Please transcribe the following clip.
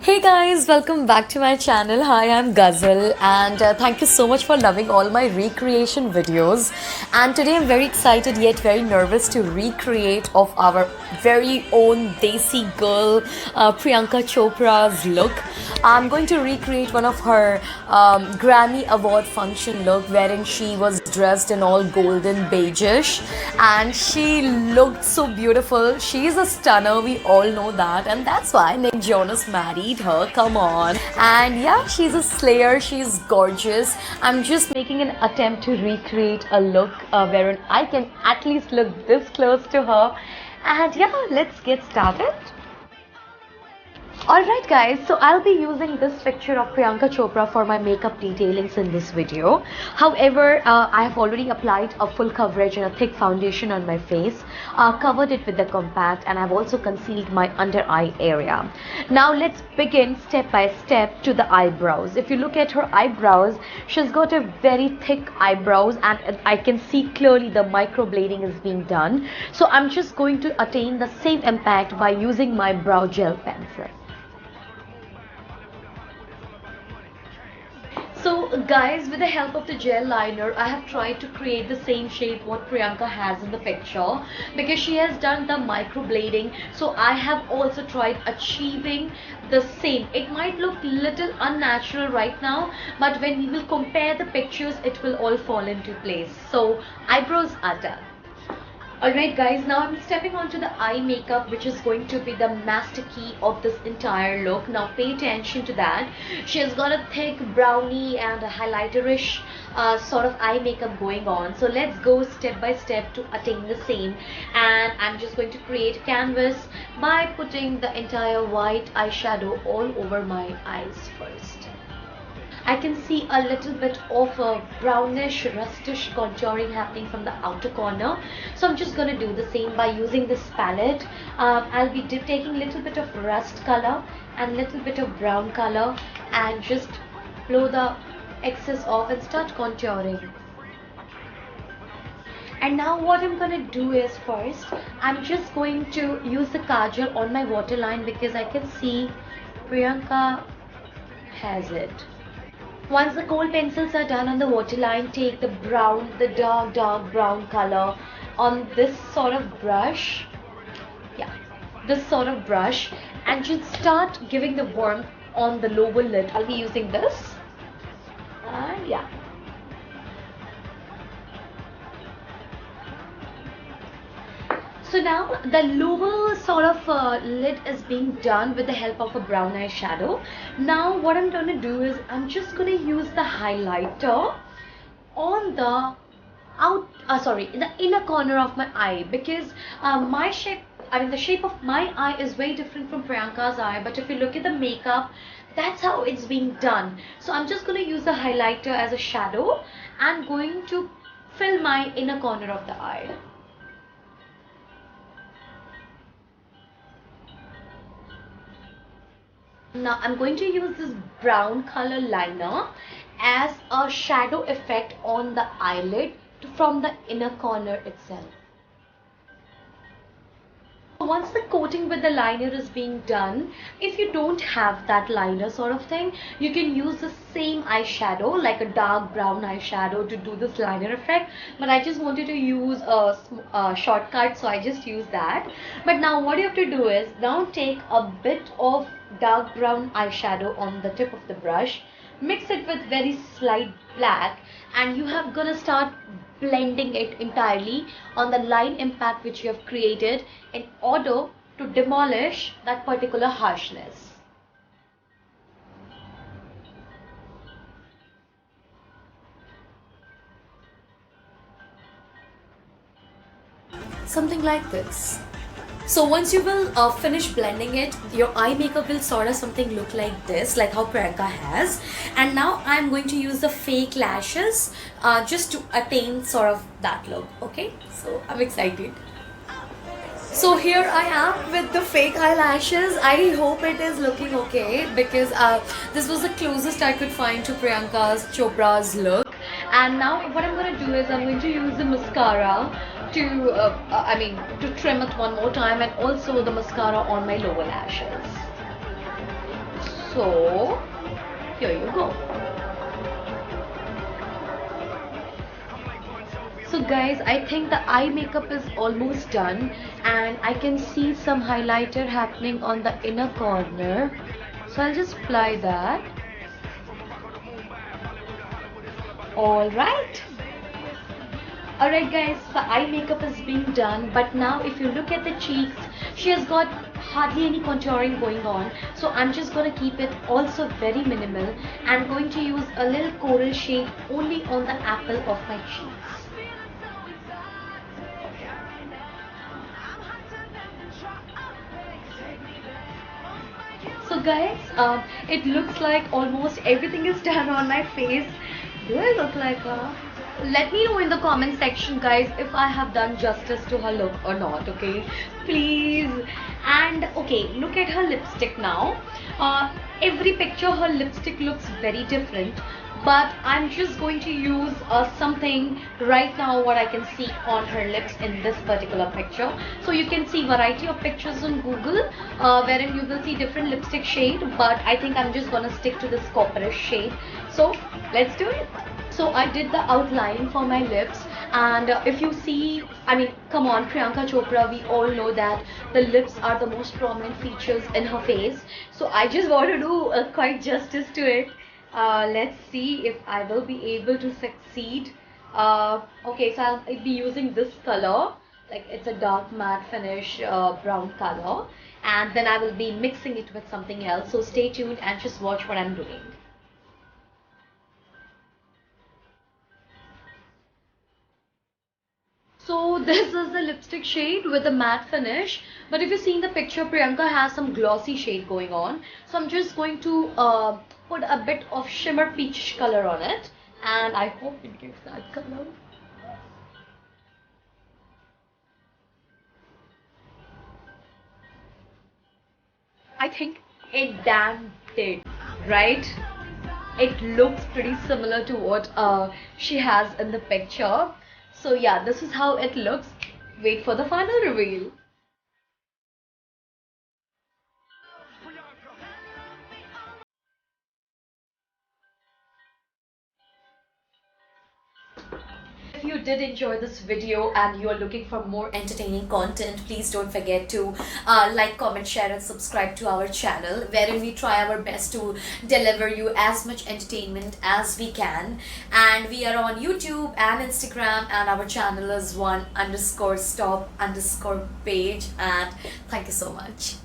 Hey guys, welcome back to my channel. Hi, I'm Ghazal, and thank you so much for loving all my recreation videos. And today I'm very excited yet very nervous to recreate of our very own Desi girl Priyanka Chopra's look. I'm going to recreate one of her Grammy Award function look wherein she was dressed in all golden beigeish and she looked so beautiful. She's a stunner, we all know that, and that's why Nick Jonas married her. Come on. And yeah, she's a slayer, she's gorgeous. I'm just making an attempt to recreate a look wherein I can at least look this close to her. And yeah, let's get started. Alright guys, so I'll be using this picture of Priyanka Chopra for my makeup detailings in this video. However, I have already applied a full coverage and a thick foundation on my face, covered it with the compact, and I've also concealed my under eye area. Now let's begin step by step to the eyebrows. If you look at her eyebrows, she's got a very thick eyebrows and I can see clearly the microblading is being done. So I'm just going to attain the same impact by using my brow gel pencil. So guys, with the help of the gel liner, I have tried to create the same shape what Priyanka has in the picture because she has done the microblading. So I have also tried achieving the same. It might look little unnatural right now, but when we will compare the pictures, it will all fall into place. So eyebrows are done. Alright guys, now I'm stepping onto the eye makeup, which is going to be the master key of this entire look. Now pay attention to that. She has got a thick brownie and a highlighterish sort of eye makeup going on. So let's go step by step to attain the same. And I'm just going to create canvas by putting the entire white eyeshadow all over my eyes first. I can see a little bit of a brownish rustish contouring happening from the outer corner, so I'm just going to do the same by using this palette. I'll be taking a little bit of rust color and little bit of brown color and just blow the excess off and start contouring. And now what I'm going to do is first I'm just going to use the kajal on my waterline because I can see Priyanka has it. Once the kohl pencils are done on the waterline, take the brown, the dark brown color on this sort of brush. Yeah, this sort of brush, and just start giving the warmth on the lower lid. I'll be using this. And yeah. So now the lower sort of lid is being done with the help of a brown eyeshadow. Now what I'm going to do is I'm just going to use the highlighter on the in the inner corner of my eye because the shape of my eye is very different from Priyanka's eye. But if you look at the makeup, that's how it's being done. So I'm just going to use the highlighter as a shadow and going to fill my inner corner of the eye. Now I'm going to use this brown color liner as a shadow effect on the eyelid from the inner corner itself. Once the coating with the liner is being done, if you don't have that liner sort of thing, you can use the same eyeshadow, like a dark brown eyeshadow, to do this liner effect. But I just wanted to use a shortcut, so I just used that. But now what you have to do is now take a bit of dark brown eyeshadow on the tip of the brush, mix it with very slight black, and you have gonna start blending it entirely on the line impact which you have created in order to demolish that particular harshness. Something like this. So once you will finish blending it, your eye makeup will sort of something look like this, like how Priyanka has. And now I'm going to use the fake lashes just to attain sort of that look. Okay, so I'm excited. So here I am with the fake eyelashes. I hope it is looking okay because this was the closest I could find to Priyanka Chopra's look. And now what I'm going to do is I'm going to use the mascara to to trim it one more time, and also the mascara on my lower lashes. So here you go. So guys, I think the eye makeup is almost done, and I can see some highlighter happening on the inner corner. So I'll just apply that. Alright. Alright guys, the eye makeup is being done, but now if you look at the cheeks, she has got hardly any contouring going on. So I'm just going to keep it also very minimal, and going to use a little coral shade only on the apple of my cheeks. So guys, it looks like almost everything is done on my face. Do I look like her? Let me know in the comment section guys if I have done justice to her look or not, okay? Please. And okay, look at her lipstick now. Every picture her lipstick looks very different, but I'm just going to use something right now what I can see on her lips in this particular picture. So you can see variety of pictures on Google wherein you will see different lipstick shade, but I think I'm just gonna stick to this copper shade. So let's do it. So I did the outline for my lips, and if you see, come on, Priyanka Chopra, we all know that the lips are the most prominent features in her face. So I just want to do quite justice to it. Let's see if I will be able to succeed. Okay, so I'll be using this color, like it's a dark matte finish brown color, and then I will be mixing it with something else. So stay tuned and just watch what I'm doing. So this is the lipstick shade with a matte finish, but if you see in the picture, Priyanka has some glossy shade going on. So I'm just going to put a bit of shimmer peach color on it, and I hope it gives that color. I think it damn did, right? It looks pretty similar to what she has in the picture. So yeah, this is how it looks. Wait for the final reveal. If you did enjoy this video and you are looking for more entertaining content, please don't forget to like, comment, share and subscribe to our channel, wherein we try our best to deliver you as much entertainment as we can. And we are on YouTube and Instagram, and our channel is one_stop_page. And thank you so much.